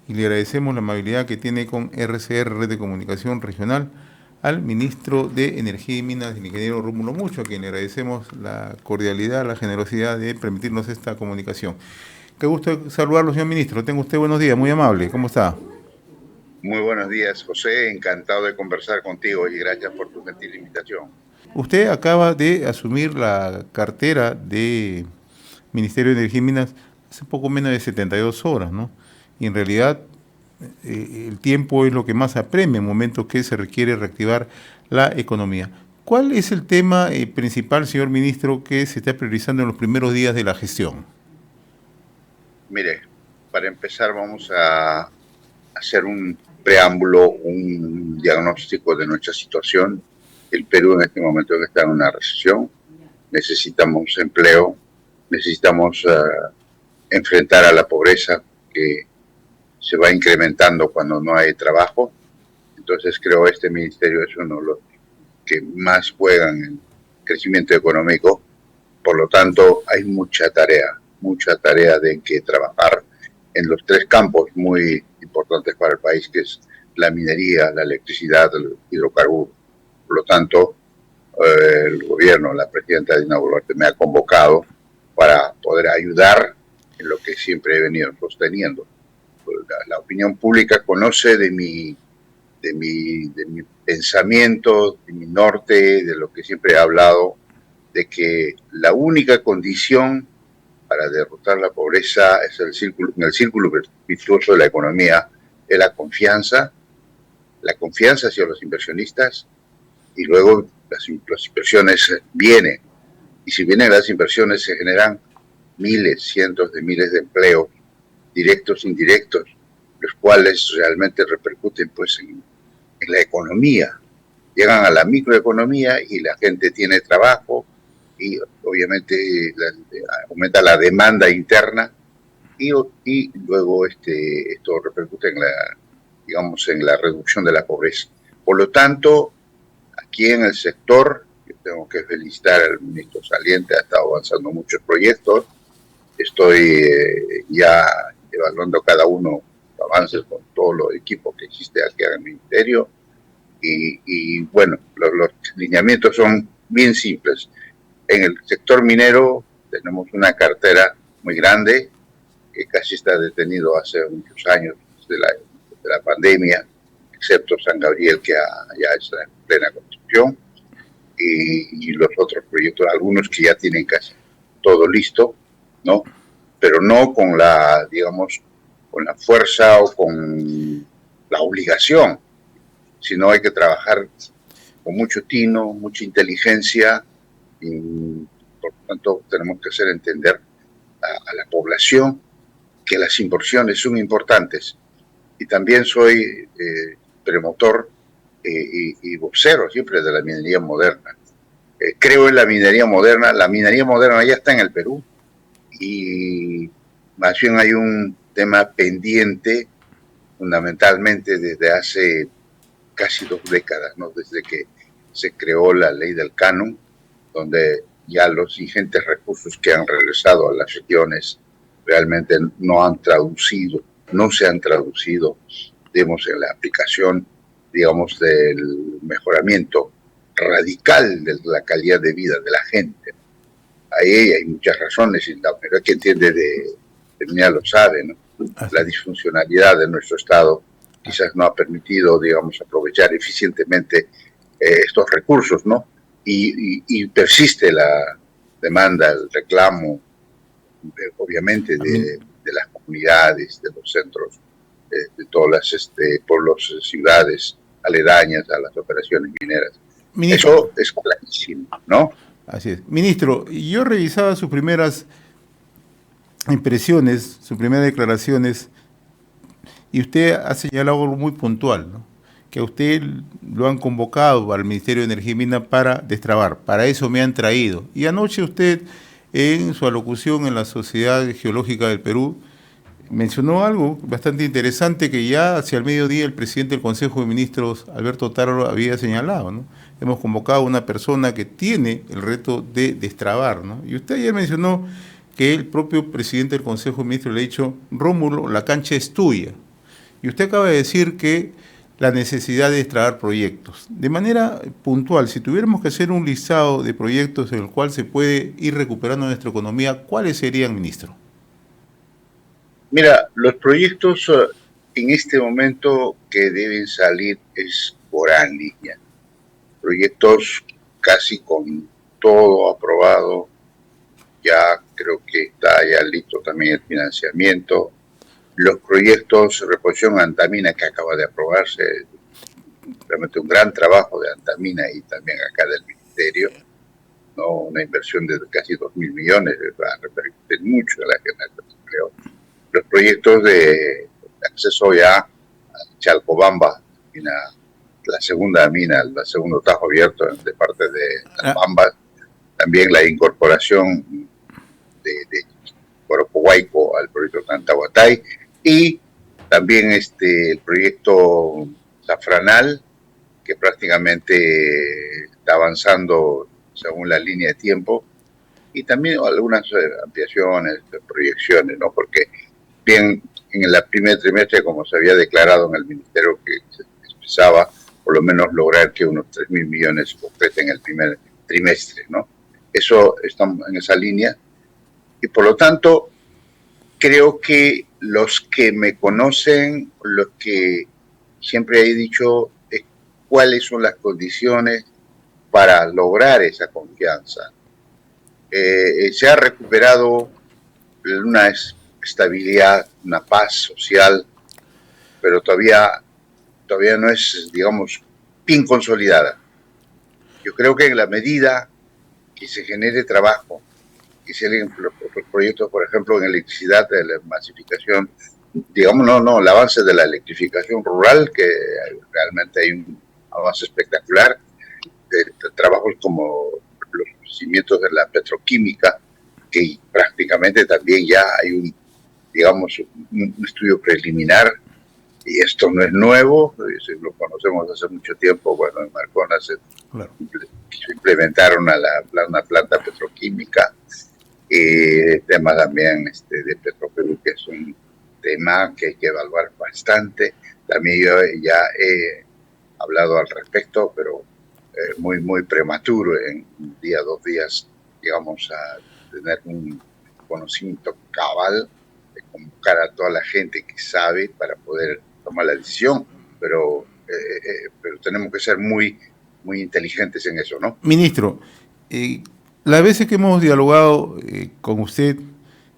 y le agradecemos la amabilidad que tiene con RCR, Red de Comunicación Regional, al ministro de Energía y Minas, el ingeniero Rómulo Mucho, a quien le agradecemos la cordialidad, la generosidad de permitirnos esta comunicación. Qué gusto saludarlo, señor ministro. Tenga usted buenos días, muy amable. ¿Cómo está? Muy buenos días, José. Encantado de conversar contigo y gracias por tu gentil invitación. Usted acaba de asumir la cartera de Ministerio de Energía y Minas hace poco menos de 72 horas, ¿no? Y en realidad el tiempo es lo que más apremia en momentos que se requiere reactivar la economía. ¿Cuál es el tema principal, señor ministro, que se está priorizando en los primeros días de la gestión? Mire, para empezar vamos a hacer un preámbulo, un diagnóstico de nuestra situación. El Perú en este momento está en una recesión, necesitamos empleo, necesitamos enfrentar a la pobreza que se va incrementando cuando no hay trabajo. Entonces creo que este ministerio es uno de los que más juegan en crecimiento económico. Por lo tanto, hay mucha tarea de que trabajar en los tres campos muy importantes para el país, que es la minería, la electricidad, el hidrocarburo. Por lo tanto, el gobierno, la presidenta Dina Boluarte me ha convocado para poder ayudar en lo que siempre he venido sosteniendo. La opinión pública conoce de mi pensamiento, de mi norte, de lo que siempre he hablado, de que la única condición para derrotar la pobreza es en el círculo virtuoso de la economía, es la confianza hacia los inversionistas y luego las inversiones vienen. Y si vienen las inversiones se generan miles, cientos de miles de empleos, directos e indirectos, los cuales realmente repercuten pues en la economía. Llegan a la microeconomía y la gente tiene trabajo y obviamente aumenta la demanda interna y luego esto repercute en la reducción de la pobreza. Por lo tanto, aquí en el sector, yo tengo que felicitar al ministro saliente, ha estado avanzando muchos proyectos, estoy ya evaluando cada uno los avances con todos los equipos que existe aquí en el ministerio y bueno, los lineamientos son bien simples. En el sector minero tenemos una cartera muy grande que casi está detenido hace muchos años de la pandemia, excepto San Gabriel que ya está en plena construcción y los otros proyectos, algunos que ya tienen casi todo listo, ¿no? Pero no con digamos, con la fuerza o con la obligación, sino hay que trabajar con mucho tino, mucha inteligencia y por lo tanto tenemos que hacer entender a la población que las inversiones son importantes y también soy promotor y vocero siempre de la minería moderna. Creo en la minería moderna ya está en el Perú y más bien hay un tema pendiente fundamentalmente desde hace casi 2 décadas, ¿no? Desde que se creó la ley del canon, donde ya los ingentes recursos que han regresado a las regiones realmente no se han traducido, digamos, en la aplicación, digamos, del mejoramiento radical de la calidad de vida de la gente. Ahí hay muchas razones, pero que entiende de mí lo sabe, ¿no? La disfuncionalidad de nuestro Estado quizás no ha permitido, digamos, aprovechar eficientemente estos recursos, ¿no? Y persiste la demanda, el reclamo, obviamente, de las comunidades, de los centros, de todas las pueblos, ciudades aledañas a las operaciones mineras. Ministro, Eso es clarísimo, ¿no? así es. Ministro, yo revisaba sus primeras impresiones, sus primeras declaraciones, y usted ha señalado algo muy puntual, ¿no? Que a usted lo han convocado al Ministerio de Energía y Minas para destrabar, para eso me han traído. Y anoche usted, en su alocución en la Sociedad Geológica del Perú, mencionó algo bastante interesante que ya hacia el mediodía el presidente del Consejo de Ministros, Alberto Taro, había señalado, ¿no? Hemos convocado a una persona que tiene el reto de destrabar, ¿no? Y usted ayer mencionó que el propio presidente del Consejo de Ministros le ha dicho: Rómulo, la cancha es tuya. Y usted acaba de decir que la necesidad de destrabar proyectos. De manera puntual, si tuviéramos que hacer un listado de proyectos en el cual se puede ir recuperando nuestra economía, ¿cuáles serían, ministro? Mira, los proyectos en este momento que deben salir es línea. Proyectos casi con todo aprobado, ya creo que está ya listo también el financiamiento. Los proyectos de reposición Antamina que acaba de aprobarse, realmente un gran trabajo de Antamina y también acá del Ministerio, ¿no? Una inversión de casi 2.000 millones, va a repercutir mucho en la generación de empleo. Los proyectos de acceso ya a Chalcobamba, la segunda mina, el segundo tajo abierto de parte de las Bambas, también la incorporación de Corocohuayco al proyecto Tantahuatay y también el proyecto Zafranal, que prácticamente está avanzando según la línea de tiempo, y también algunas ampliaciones, proyecciones, ¿no? Porque bien, en el primer trimestre, como se había declarado en el ministerio, que se expresaba por lo menos lograr que unos 3.000 millones se completen en el primer trimestre, ¿no? Eso está en esa línea. Y por lo tanto, creo que los que me conocen, los que siempre he dicho cuáles son las condiciones para lograr esa confianza. Se ha recuperado una estabilidad, una paz social, pero todavía no es, digamos, bien consolidada. Yo creo que en la medida que se genere trabajo, que se hagan proyectos, por ejemplo, en electricidad, de la masificación, digamos, el avance de la electrificación rural, que realmente hay un avance espectacular, de trabajos como los cimientos de la petroquímica, que prácticamente también ya hay un estudio preliminar, y esto no es nuevo, lo conocemos hace mucho tiempo. Bueno, en Marcona se implementaron una planta petroquímica, tema también de Petroperú, que es un tema que hay que evaluar bastante. También yo ya he hablado al respecto, pero muy prematuro, en un día, 2 días, digamos, a tener un conocimiento cabal, de convocar a toda la gente que sabe para poder tomar la decisión, pero tenemos que ser muy inteligentes en eso, ¿no? Ministro, las veces que hemos dialogado con usted,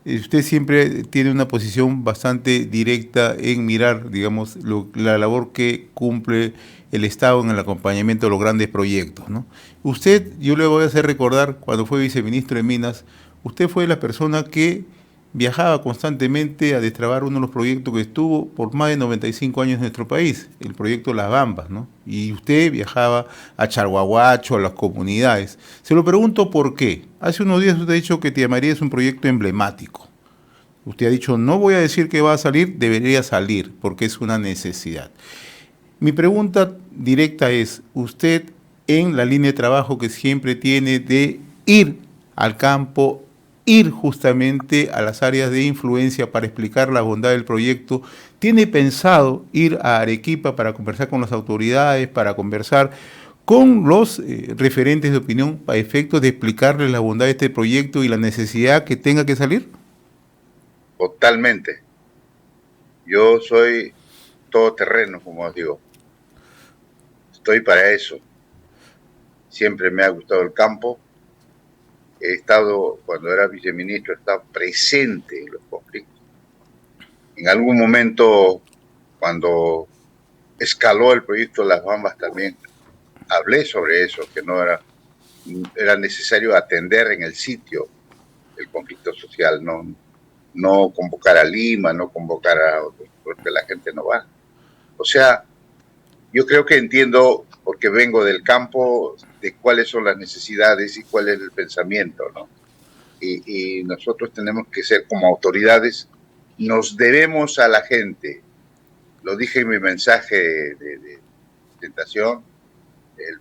usted siempre tiene una posición bastante directa en mirar, digamos, la labor que cumple el Estado en el acompañamiento de los grandes proyectos, ¿no? Usted, yo le voy a hacer recordar, cuando fue viceministro de Minas, usted fue la persona que viajaba constantemente a destrabar uno de los proyectos que estuvo por más de 95 años en nuestro país, el proyecto Las Bambas, ¿no? Y usted viajaba a Charhuahuacho, a las comunidades. Se lo pregunto por qué. Hace unos días usted ha dicho que Tía María es un proyecto emblemático. Usted ha dicho, no voy a decir que va a salir, debería salir, porque es una necesidad. Mi pregunta directa es, usted en la línea de trabajo que siempre tiene de ir al campo, ir justamente a las áreas de influencia para explicar la bondad del proyecto, ¿tiene pensado ir a Arequipa para conversar con las autoridades, para conversar con los referentes de opinión para efectos de explicarles la bondad de este proyecto y la necesidad que tenga que salir? Totalmente. Yo soy todoterreno, como digo. Estoy para eso. Siempre me ha gustado el campo. He estado, cuando era viceministro, he estado presente en los conflictos. En algún momento, cuando escaló el proyecto Las Bambas, también hablé sobre eso, que no era necesario atender en el sitio el conflicto social, no convocar a Lima, no convocar a otros, porque la gente no va. O sea, yo creo que entiendo, porque vengo del campo, de cuáles son las necesidades y cuál es el pensamiento, ¿no? Y nosotros tenemos que ser, como autoridades, nos debemos a la gente. Lo dije en mi mensaje de presentación, el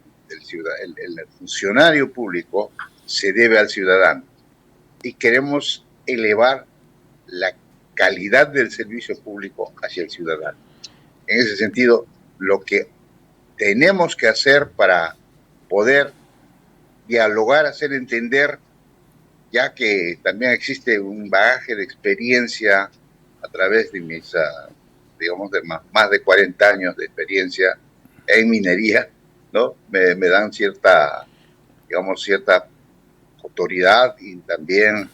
funcionario público se debe al ciudadano y queremos elevar la calidad del servicio público hacia el ciudadano. En ese sentido, lo que tenemos que hacer para poder dialogar, hacer entender, ya que también existe un bagaje de experiencia a través de mis, digamos, de más de 40 años de experiencia en minería, ¿no? Me dan cierta, digamos, cierta autoridad y también,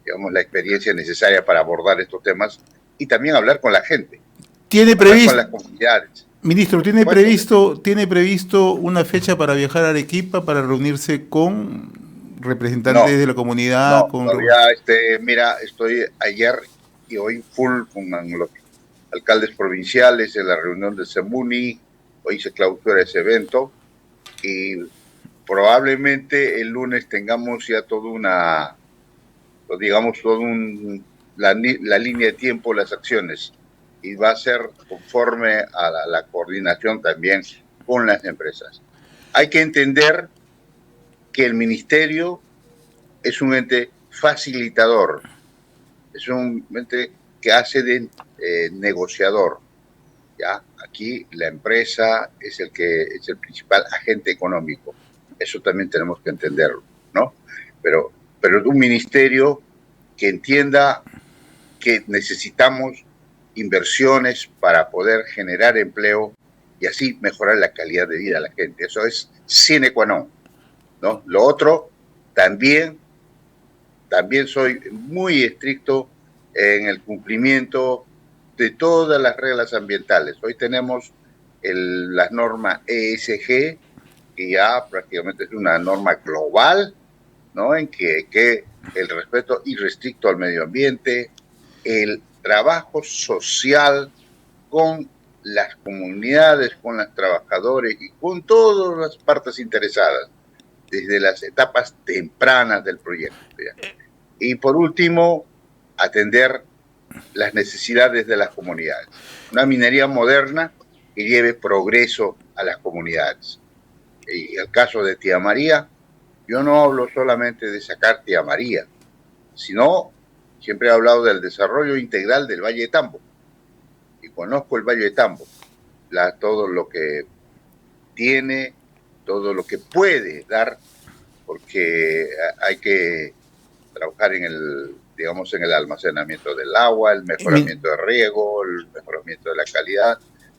digamos, la experiencia necesaria para abordar estos temas y también hablar con la gente, ¿Tiene hablar con previsto, las comunidades. ministro, ¿Cuánto? tiene previsto una fecha para viajar a Arequipa para reunirse con representantes No, de la comunidad? no, todavía, mira, estoy ayer y hoy full con los alcaldes provinciales en la reunión de Semuni, hoy se clausura ese evento y probablemente el lunes tengamos ya toda una, digamos, la línea de tiempo, las acciones, y va a ser conforme a la coordinación también con las empresas. Hay que entender que el ministerio es un ente facilitador, es un ente que hace de negociador. ¿Ya? Aquí la empresa es el principal agente económico. Eso también tenemos que entenderlo, ¿no? Pero un ministerio que entienda que necesitamos inversiones para poder generar empleo y así mejorar la calidad de vida de la gente. Eso es sine qua non, ¿no? Lo otro, también soy muy estricto en el cumplimiento de todas las reglas ambientales. Hoy tenemos la norma ESG, que ya prácticamente es una norma global, ¿no? En que el respeto irrestricto al medio ambiente, el trabajo social con las comunidades, con los trabajadores y con todas las partes interesadas, desde las etapas tempranas del proyecto. ¿Ya? Y por último, atender las necesidades de las comunidades. Una minería moderna que lleve progreso a las comunidades. Y el caso de Tía María, yo no hablo solamente de sacar Tía María, sino siempre he hablado del desarrollo integral del Valle de Tambo. Y conozco el Valle de Tambo, todo lo que tiene, todo lo que puede dar, porque hay que trabajar en el almacenamiento del agua, el mejoramiento de riego, el mejoramiento de la calidad,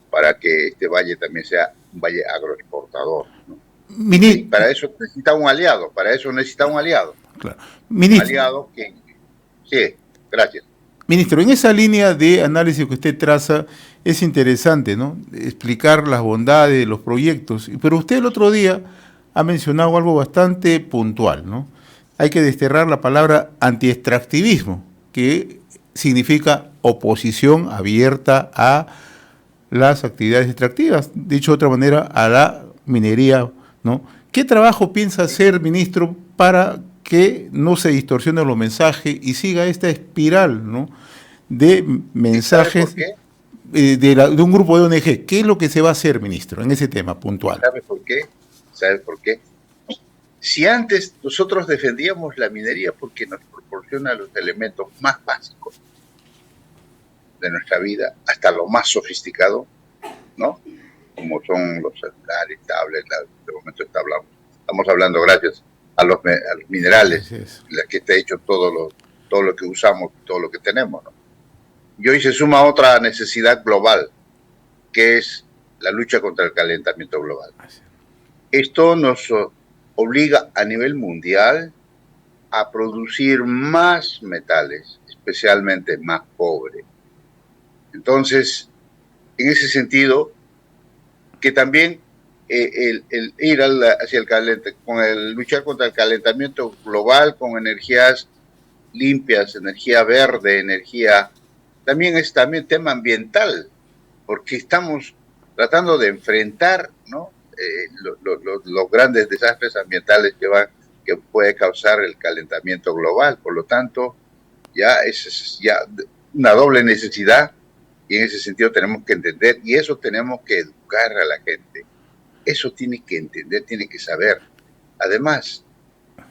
para que este valle también sea un valle agroexportador, ¿no? Y para eso necesita un aliado, Claro. Un Ministro, aliado que... Sí, gracias. Ministro, en esa línea de análisis que usted traza, es interesante, ¿no? Explicar las bondades de los proyectos. Pero usted el otro día ha mencionado algo bastante puntual, ¿no? Hay que desterrar la palabra antiextractivismo, que significa oposición abierta a las actividades extractivas, dicho de otra manera, a la minería, ¿no? ¿Qué trabajo piensa hacer, ministro, para que no se distorsionen los mensajes y siga esta espiral, ¿no?, de mensajes de un grupo de ONG? ¿Qué es lo que se va a hacer, ministro, en ese tema puntual? ¿Sabe por qué? ¿Sabe por qué? Si antes nosotros defendíamos la minería porque nos proporciona los elementos más básicos de nuestra vida, hasta lo más sofisticado, ¿no? Como son los celulares, tablets, de momento estamos hablando gracias a los minerales, en los que está hecho todo lo que usamos, todo lo que tenemos, ¿no? Y hoy se suma otra necesidad global, que es la lucha contra el calentamiento global. Esto nos obliga a nivel mundial a producir más metales, especialmente más cobre. Entonces, en ese sentido, que también el ir hacia luchar contra el calentamiento global con energías limpias, energía verde, también es tema ambiental, porque estamos tratando de enfrentar, ¿no?, los grandes desastres ambientales que puede causar el calentamiento global. Por lo tanto, ya es una doble necesidad, y en ese sentido tenemos que entender, y eso tenemos que educar a la gente. Eso tiene que entender, tiene que saber. Además,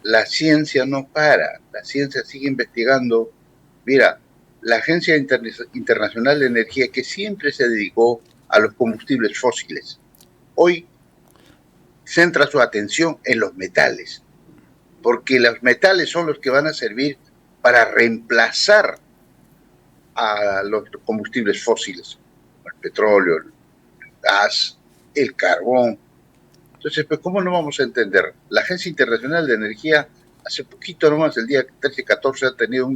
la ciencia no para, la ciencia sigue investigando. Mira, la Agencia Internacional de Energía, que siempre se dedicó a los combustibles fósiles. Hoy centra su atención en los metales, porque los metales son los que van a servir para reemplazar a los combustibles fósiles, el petróleo, el gas, el carbón. Entonces, pues, ¿cómo no vamos a entender? La Agencia Internacional de Energía, hace poquito nomás, el día 13-14, ha tenido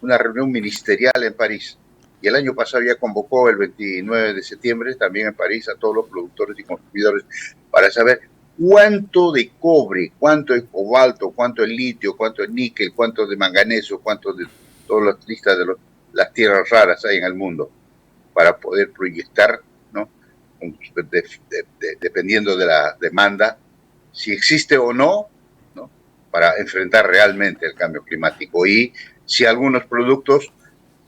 una reunión ministerial en París. Y el año pasado ya convocó el 29 de septiembre, también en París, a todos los productores y consumidores para saber cuánto de cobre, cuánto de cobalto, cuánto de litio, cuánto de níquel, cuánto de manganeso, cuánto de todas las listas de las tierras raras hay en el mundo, para poder proyectar, ¿no? Dependiendo de la demanda, si existe o no, ¿no? Para enfrentar realmente el cambio climático. Y si algunos productos,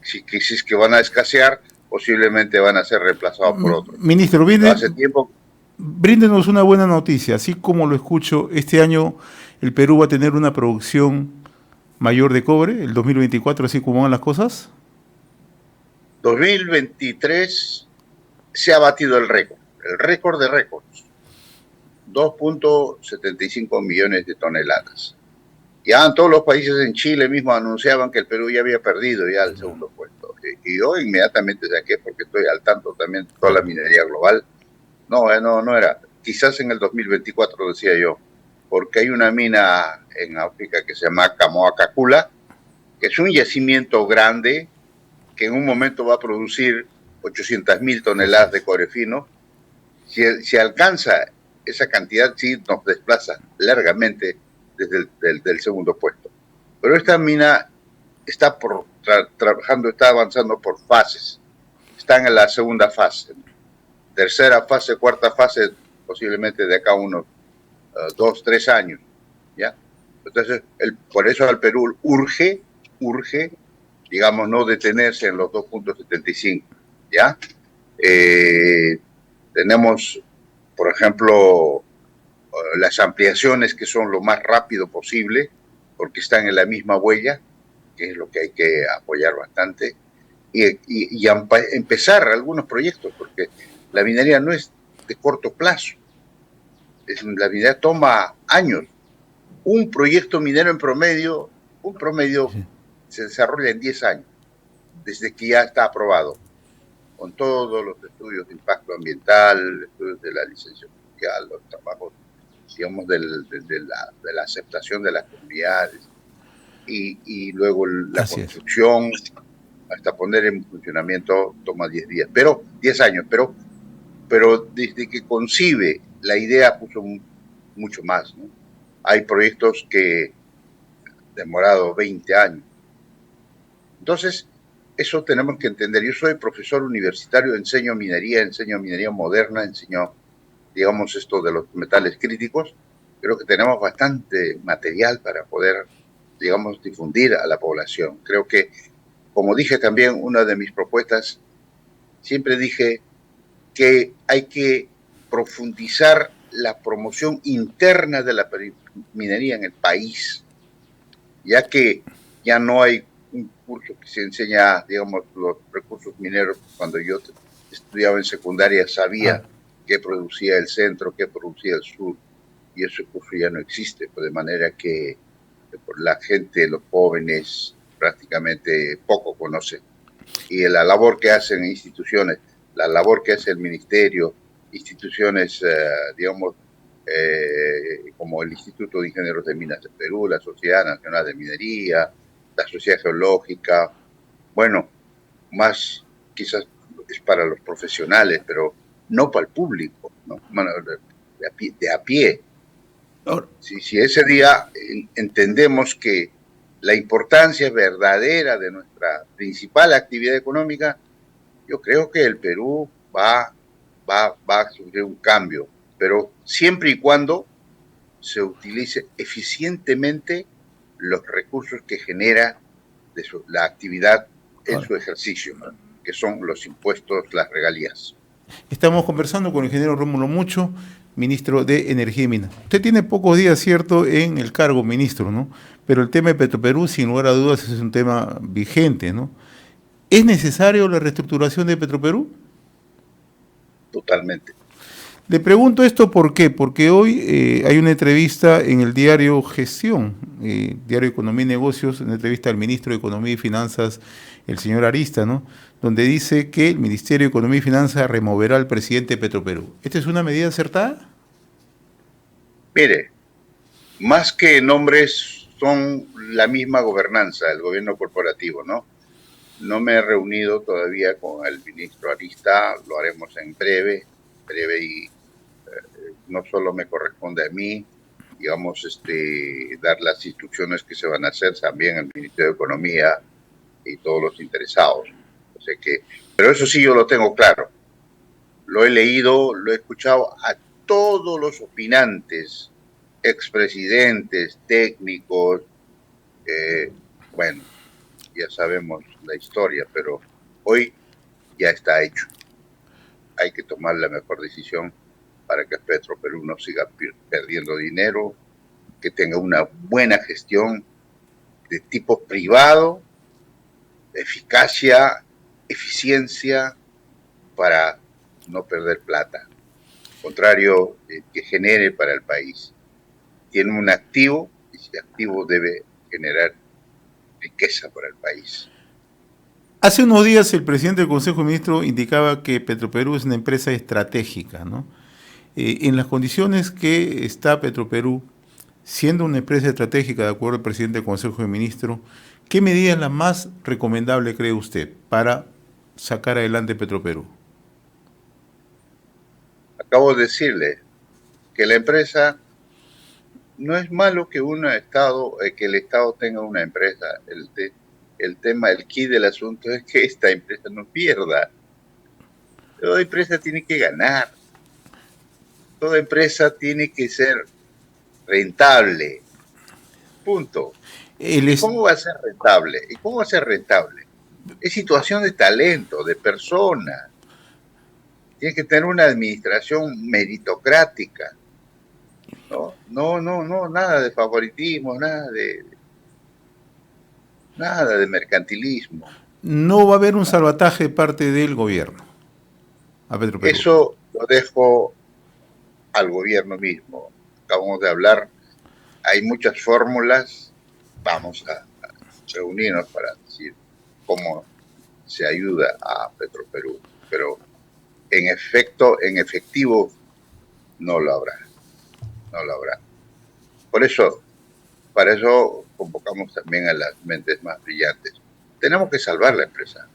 si es que van a escasear, posiblemente van a ser reemplazados por otros. Ministro, hace tiempo... bríndenos una buena noticia. Así como lo escucho, este año el Perú va a tener una producción mayor de cobre, el 2024, así como van las cosas. 2023 se ha batido el récord de récords, 2.75 millones de toneladas. Ya en todos los países, en Chile mismo anunciaban que el Perú ya había perdido ya el segundo puesto. Y yo inmediatamente saqué, porque estoy al tanto también de toda la minería global. No era. Quizás en el 2024, decía yo, porque hay una mina en África que se llama Kamoa-Kakula, que es un yacimiento grande, que en un momento va a producir 800.000 toneladas de cobre fino. Si alcanza esa cantidad, sí nos desplaza largamente desde el segundo puesto. Pero esta mina está trabajando, está avanzando por fases. Están en la segunda fase, tercera fase, cuarta fase, posiblemente de acá a unos 2-3 años, ¿ya? Entonces, por eso al Perú urge, digamos, no detenerse en los 2.75, ¿ya? Tenemos, por ejemplo, las ampliaciones, que son lo más rápido posible, porque están en la misma huella, que es lo que hay que apoyar bastante, y empezar algunos proyectos, porque la minería no es de corto plazo. La minería toma años. Un proyecto minero en promedio se desarrolla en 10 años, desde que ya está aprobado, con todos los estudios de impacto ambiental, estudios de la licencia social, los trabajos, digamos, de la aceptación de las comunidades, y luego la construcción, hasta poner en funcionamiento, toma 10 años, pero desde que concibe la idea puso mucho más, ¿no? Hay proyectos que han demorado 20 años. Entonces, eso tenemos que entender. Yo soy profesor universitario, enseño minería moderna, enseño, digamos, esto de los metales críticos. Creo que tenemos bastante material para poder, digamos, difundir a la población. Creo que, como dije también, una de mis propuestas, siempre dije que hay que profundizar la promoción interna de la minería en el país, ya que ya no hay un curso que se enseña, digamos, los recursos mineros. Cuando yo estudiaba en secundaria sabía qué producía el centro, qué producía el sur, y ese curso ya no existe, pues, de manera que la gente, los jóvenes, prácticamente poco conocen. Y la labor que hacen instituciones, la labor que hace el ministerio, instituciones, digamos, como el Instituto de Ingenieros de Minas de Perú, la Sociedad Nacional de Minería, la Sociedad Geológica, bueno, más quizás es para los profesionales, pero no para el público, ¿no? De a pie. Si ese día entendemos que la importancia verdadera de nuestra principal actividad económica, yo creo que el Perú va a sufrir un cambio, pero siempre y cuando se utilice eficientemente los recursos que genera la actividad en su ejercicio, ¿no? Que son los impuestos, las regalías. Estamos conversando con el ingeniero Rómulo Mucho, ministro de Energía y Minas. Usted tiene pocos días, cierto, en el cargo, ministro, ¿no? Pero el tema de Petroperú, sin lugar a dudas, es un tema vigente, ¿no? ¿Es necesario la reestructuración de Petroperú? totalmente. Le pregunto esto ¿por qué? Porque hoy hay una entrevista en el diario Gestión, diario Economía y Negocios, una entrevista al ministro de Economía y Finanzas, el señor Arista, ¿no? Donde dice que el Ministerio de Economía y Finanzas removerá al presidente de Petroperú. ¿Esta es una medida acertada? Mire, más que nombres son la misma gobernanza, el gobierno corporativo, ¿no? No me he reunido todavía con el ministro Arista, lo haremos en breve y no solo me corresponde a mí, digamos, dar las instrucciones que se van a hacer también al Ministerio de Economía y todos los interesados. O sea pero eso sí yo lo tengo claro. Lo he leído, lo he escuchado a todos los opinantes, expresidentes, técnicos, bueno, ya sabemos la historia, pero hoy ya está hecho. Hay que tomar la mejor decisión para que Petroperú no siga perdiendo dinero, que tenga una buena gestión de tipo privado, eficacia, eficiencia, para no perder plata. Contrario, que genere para el país. Tiene un activo y ese activo debe generar riqueza para el país. Hace unos días el presidente del Consejo de Ministros indicaba que Petroperú es una empresa estratégica, ¿no? En las condiciones que está Petroperú, siendo una empresa estratégica, de acuerdo al presidente del Consejo de Ministros, ¿qué medida es la más recomendable, cree usted, para sacar adelante Petroperú? Acabo de decirle que la empresa no es malo que que el Estado tenga una empresa. El tema, el key del asunto es que esta empresa no pierda. Toda empresa tiene que ganar. Toda empresa tiene que ser rentable. Punto. ¿Y cómo va a ser rentable? ¿Y cómo va a ser rentable? Es situación de talento, de persona. Tiene que tener una administración meritocrática. No, nada de favoritismo, nada de mercantilismo. No va a haber un salvataje de parte del gobierno a Petroperú. Eso lo dejo al gobierno mismo. Acabamos de hablar, hay muchas fórmulas, vamos a reunirnos para decir cómo se ayuda a Petroperú, pero en efectivo, no lo habrá. Para eso convocamos también a las mentes más brillantes. Tenemos que salvar la empresa,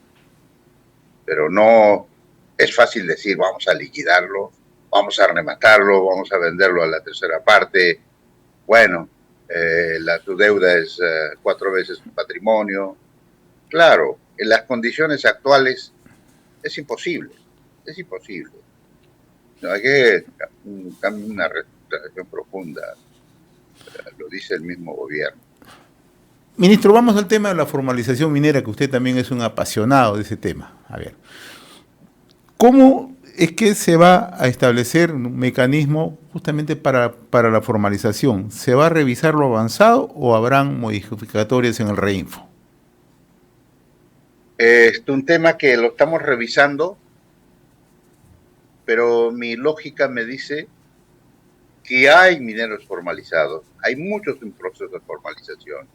pero no es fácil decir vamos a liquidarlo, vamos a rematarlo, vamos a venderlo a la tercera parte. Bueno, su deuda es 4 veces su patrimonio. Claro, en las condiciones actuales es imposible. No, hay que una reestructuración profunda, lo dice el mismo gobierno. Ministro, vamos al tema de la formalización minera, que usted también es un apasionado de ese tema. A ver, ¿cómo es que se va a establecer un mecanismo justamente para la formalización? ¿Se va a revisar lo avanzado o habrán modificatorias en el reinfo? Es un tema que lo estamos revisando, pero mi lógica me dice que hay mineros formalizados, hay muchos en proceso de formalización.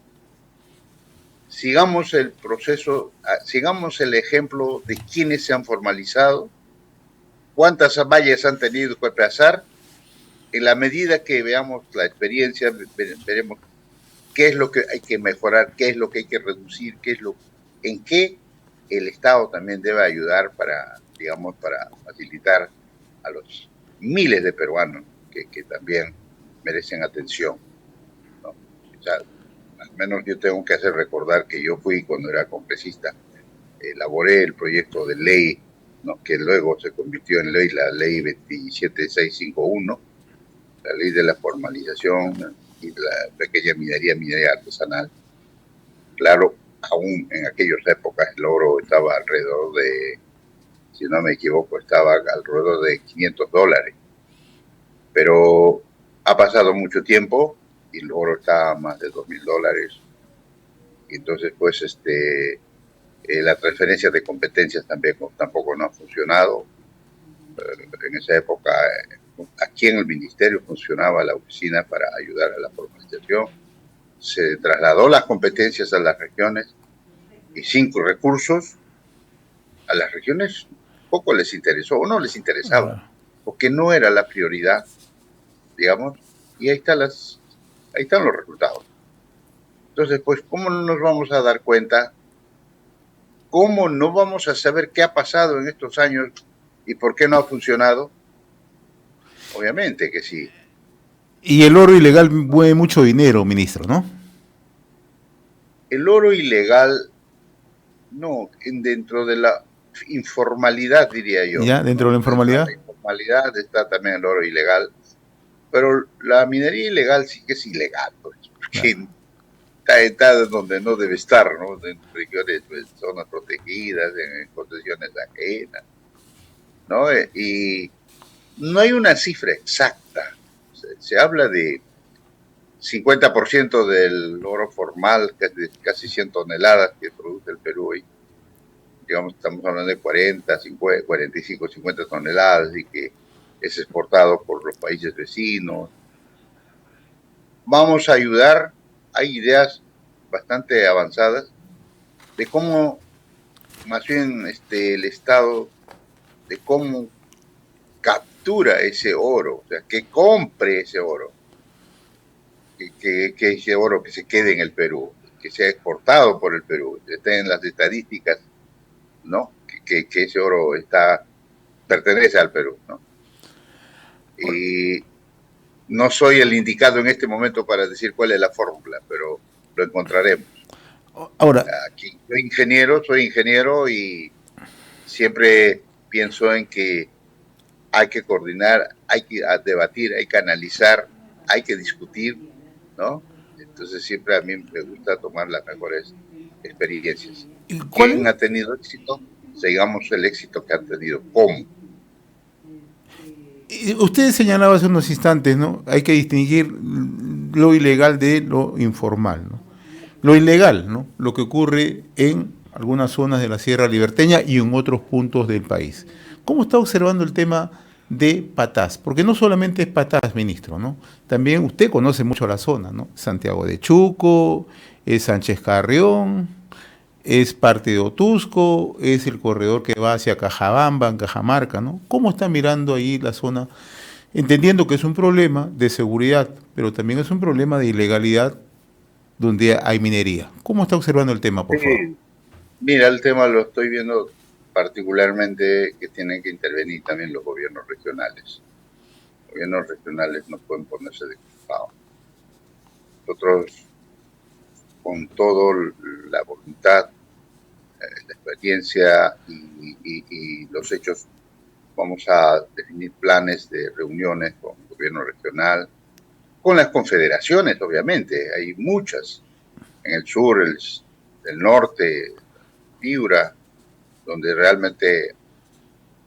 Sigamos el proceso, sigamos el ejemplo de quienes se han formalizado, cuántas vallas han tenido que pasar. En la medida que veamos la experiencia, veremos qué es lo que hay que mejorar, qué es lo que hay que reducir, en qué el Estado también debe ayudar para facilitar a los miles de peruanos que también merecen atención, ¿no? O sea, al menos yo tengo que hacer recordar que yo fui, cuando era congresista, elaboré el proyecto de ley, ¿no?, que luego se convirtió en ley, la ley 27651, la ley de la formalización y la pequeña minería artesanal. Claro, aún en aquellas épocas el oro estaba alrededor de, si no me equivoco, estaba alrededor de $500. Pero ha pasado mucho tiempo y el oro está a más de $2,000. Y entonces, pues, la transferencia de competencias tampoco no ha funcionado. En esa época, aquí en el ministerio funcionaba la oficina para ayudar a la formalización. Se trasladó las competencias a las regiones y 5 recursos a las regiones poco les interesó o no les interesaba, porque no era la prioridad, digamos, y ahí están los resultados. Entonces, pues, ¿cómo no nos vamos a dar cuenta? ¿Cómo no vamos a saber qué ha pasado en estos años y por qué no ha funcionado? Obviamente que sí. Y el oro ilegal mueve mucho dinero, ministro, ¿no? El oro ilegal, no, dentro de la informalidad, diría yo. Ya, dentro ¿no? de la informalidad. La informalidad está también el oro ilegal, pero la minería ilegal sí que es ilegal, pues, porque está donde no debe estar, ¿no? En regiones, pues, zonas protegidas, en concesiones ajenas, ¿no? Y no hay una cifra exacta. Se habla de 50% del oro formal, que es de casi 100 toneladas que produce el Perú hoy. Digamos, estamos hablando de 40, 50, 45, 50 toneladas y que es exportado por los países vecinos. Vamos a ayudar, hay ideas bastante avanzadas de cómo, más bien, el Estado, de cómo captura ese oro, o sea, que compre ese oro, que ese oro que se quede en el Perú, que sea exportado por el Perú, que esté en las estadísticas, ¿no? Que ese oro pertenece al Perú, ¿no? Y no soy el indicado en este momento para decir cuál es la fórmula, pero lo encontraremos. Ahora, Aquí soy ingeniero y siempre pienso en que hay que coordinar, hay que debatir, hay que analizar, hay que discutir, ¿no? Entonces siempre a mí me gusta tomar las mejores experiencias. ¿Quién ha tenido éxito? Sigamos el éxito que han tenido. ¿Cómo? Usted señalaba hace unos instantes, ¿no? Hay que distinguir lo ilegal de lo informal, ¿no? Lo ilegal, ¿no? Lo que ocurre en algunas zonas de la Sierra Liberteña y en otros puntos del país. ¿Cómo está observando el tema de Patás? Porque no solamente es Patás, ministro, ¿no? También usted conoce mucho la zona, ¿no? Santiago de Chuco, es Sánchez Carrión, es parte de Otusco, es el corredor que va hacia Cajabamba, en Cajamarca, ¿no? ¿Cómo está mirando ahí la zona? Entendiendo que es un problema de seguridad, pero también es un problema de ilegalidad donde hay minería. ¿Cómo está observando el tema, por favor? Mira, el tema lo estoy viendo particularmente que tienen que intervenir también los gobiernos regionales. Los gobiernos regionales no pueden ponerse de costado. Nosotros, con toda la voluntad, la experiencia y los hechos, vamos a definir planes de reuniones con el gobierno regional, con las confederaciones, obviamente. Hay muchas en el sur, el norte, Piura, donde realmente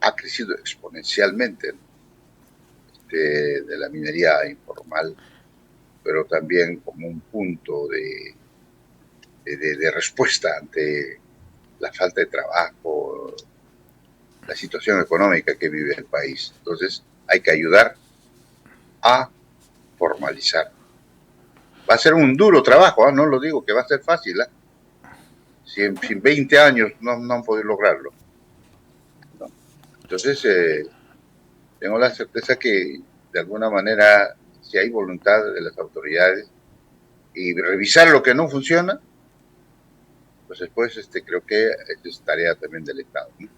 ha crecido exponencialmente de la minería informal, pero también como un punto de respuesta ante la falta de trabajo, la situación económica que vive el país. Entonces hay que ayudar a formalizar. Va a ser un duro trabajo, no lo digo que va a ser fácil. Si en 20 años no han podido lograrlo. ¿No? Entonces, tengo la certeza que de alguna manera, si hay voluntad de las autoridades y revisar lo que no funciona, pues después creo que es tarea también del Estado, ¿no?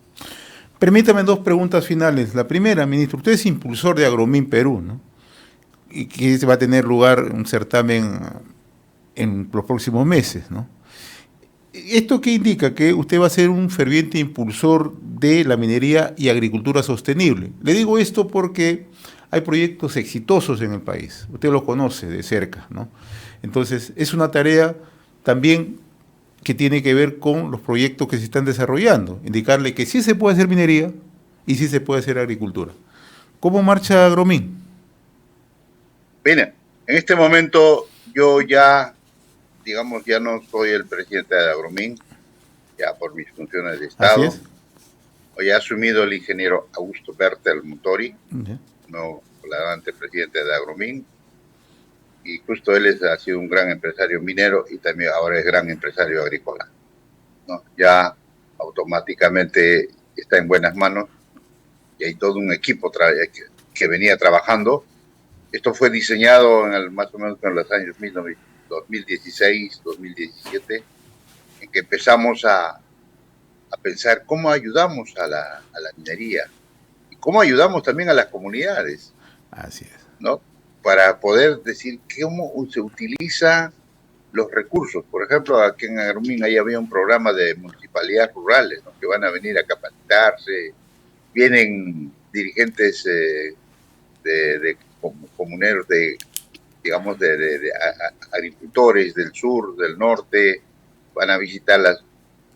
Permítame dos preguntas finales. La primera, ministro, usted es impulsor de Agromín Perú, ¿no? Y que va a tener lugar un certamen en los próximos meses, ¿no? ¿Esto qué indica? Que usted va a ser un ferviente impulsor de la minería y agricultura sostenible. Le digo esto porque hay proyectos exitosos en el país. Usted los conoce de cerca, ¿no? Entonces, es una tarea también que tiene que ver con los proyectos que se están desarrollando. Indicarle que sí se puede hacer minería y sí se puede hacer agricultura. ¿Cómo marcha Agromín? Bien, en este momento yo ya, digamos, ya no soy el presidente de Agromín, ya por mis funciones de Así Estado. es. Hoy ha asumido el ingeniero Augusto Bertel Montori, Ya. no flamante presidente de Agromin, y justo él ha sido un gran empresario minero y también ahora es gran empresario agrícola, ¿no? Ya automáticamente está en buenas manos y hay todo un equipo que venía trabajando. Esto fue diseñado más o menos en los años 2016, 2017, en que empezamos a pensar cómo ayudamos a la minería y cómo ayudamos también a las comunidades, Así es. ¿no? Para poder decir cómo se utiliza los recursos. Por ejemplo, aquí en Agrumín ahí había un programa de municipalidades rurales, ¿no? Que van a venir a capacitarse, vienen dirigentes de comuneros, digamos, agricultores del sur, del norte, van a visitar las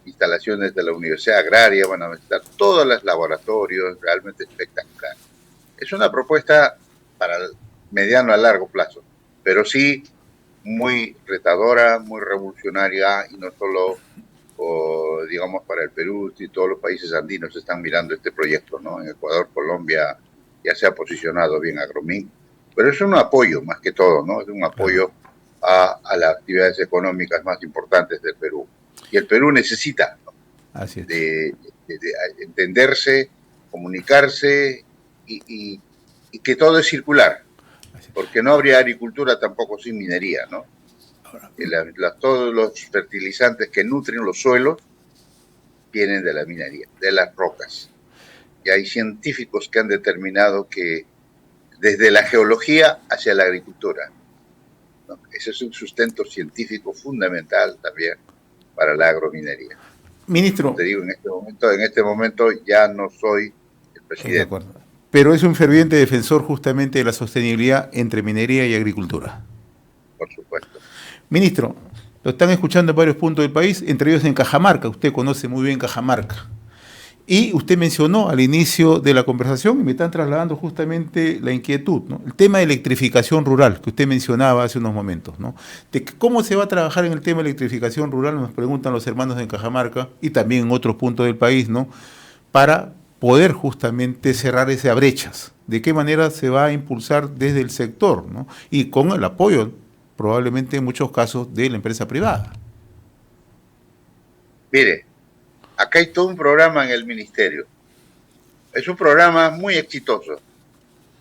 instalaciones de la Universidad Agraria, van a visitar todos los laboratorios, realmente espectacular. Es una propuesta para mediano a largo plazo, pero sí muy retadora, muy revolucionaria y no solo, digamos, para el Perú y todos los países andinos están mirando este proyecto, ¿no? En Ecuador, Colombia ya se ha posicionado bien Agromín, pero es un apoyo más que todo, ¿no? Es un Claro. apoyo a las actividades económicas más importantes del Perú. Y el Perú necesita, ¿no? Así es. de entenderse, comunicarse y que todo es circular, Así es. porque no habría agricultura tampoco sin minería, ¿no? Ahora, Todos los fertilizantes que nutren los suelos vienen de la minería, de las rocas. Y hay científicos que han determinado que desde la geología hacia la agricultura, ¿no? Ese es un sustento científico fundamental también para la agrominería. Como ministro, te digo, en este momento ya no soy el de presidente, acuerdo. Pero es un ferviente defensor justamente de la sostenibilidad entre minería y agricultura. por supuesto. Ministro, lo están escuchando en varios puntos del país, entre ellos en Cajamarca. Usted conoce muy bien Cajamarca. Y usted mencionó al inicio de la conversación, y me están trasladando justamente la inquietud, ¿no? El tema de electrificación rural, que usted mencionaba hace unos momentos, ¿no? De cómo se va a trabajar en el tema de electrificación rural, nos preguntan los hermanos en Cajamarca y también en otros puntos del país, ¿no? Para poder justamente cerrar esas brechas. ¿De qué manera se va a impulsar desde el sector, ¿no? Y con el apoyo, probablemente en muchos casos, de la empresa privada. Mire, acá hay todo un programa en el ministerio. Es un programa muy exitoso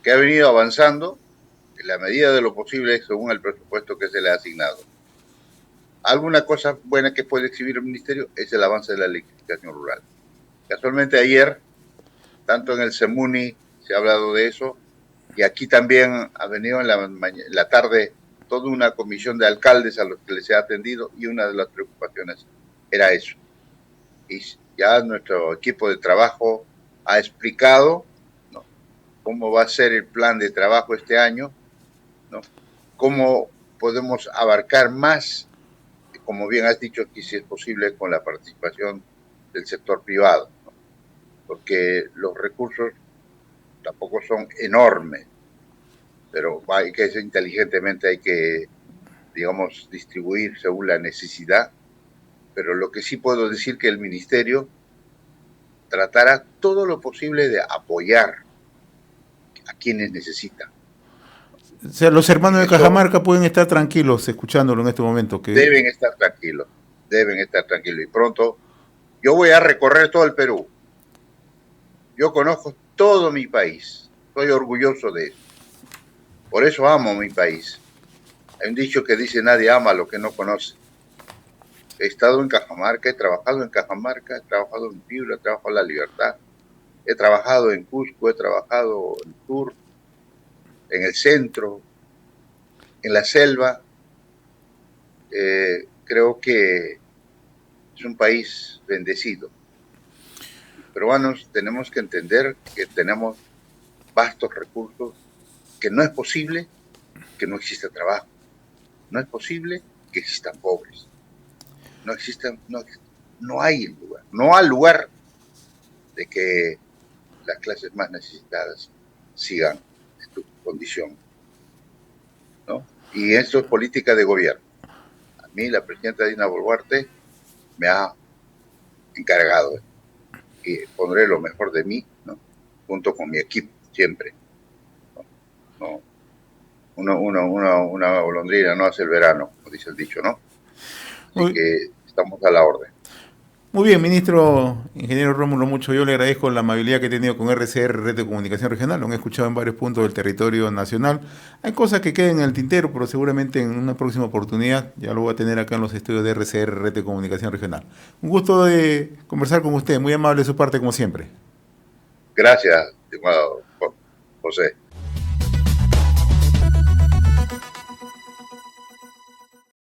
que ha venido avanzando en la medida de lo posible según el presupuesto que se le ha asignado. Alguna cosa buena que puede exhibir el ministerio es el avance de la electrificación rural. Casualmente ayer, tanto en el CEMUNI se ha hablado de eso, y aquí también ha venido en la tarde toda una comisión de alcaldes a los que les he atendido y una de las preocupaciones era eso. Y ya nuestro equipo de trabajo ha explicado, ¿no?, cómo va a ser el plan de trabajo este año, ¿no?, cómo podemos abarcar más, como bien has dicho, que si es posible con la participación del sector privado, ¿no?, porque los recursos tampoco son enormes, pero hay que ser inteligentemente, hay que, digamos, distribuir según la necesidad. Pero lo que sí puedo decir que el ministerio tratará todo lo posible de apoyar a quienes necesitan. O sea, los hermanos En de eso Cajamarca pueden estar tranquilos escuchándolo en este momento. deben estar tranquilos, deben estar tranquilos. Y pronto yo voy a recorrer todo el Perú. Yo conozco todo mi país. Estoy orgulloso de eso. Por eso amo mi país. Hay un dicho que dice: nadie ama lo que no conoce. He estado en Cajamarca, he trabajado en Cajamarca, he trabajado en Piura, he trabajado en La Libertad, he trabajado en Cusco, he trabajado en el sur, en el centro, en la selva. Creo que es un país bendecido. Los peruanos tenemos que entender que tenemos vastos recursos, que no es posible que no exista trabajo, no es posible que existan pobres, no existen, no hay lugar, no hay lugar de que las clases más necesitadas sigan en tu condición, ¿no? Y esto es política de gobierno. A mí la presidenta Dina Boluarte me ha encargado. pondré lo mejor de mí, ¿no? Junto con mi equipo, siempre. ¿No? Una golondrina no hace el verano, como dice el dicho, ¿no? Así Muy, que estamos a la orden. muy bien, ministro, ingeniero Rómulo Mucho, yo le agradezco la amabilidad que he tenido con RCR, Red de Comunicación Regional, lo he escuchado en varios puntos del territorio nacional. Hay cosas que queden en el tintero, pero seguramente en una próxima oportunidad ya lo voy a tener acá en los estudios de RCR, Red de Comunicación Regional. Un gusto de conversar con usted, muy amable de su parte como siempre. Gracias, estimado José.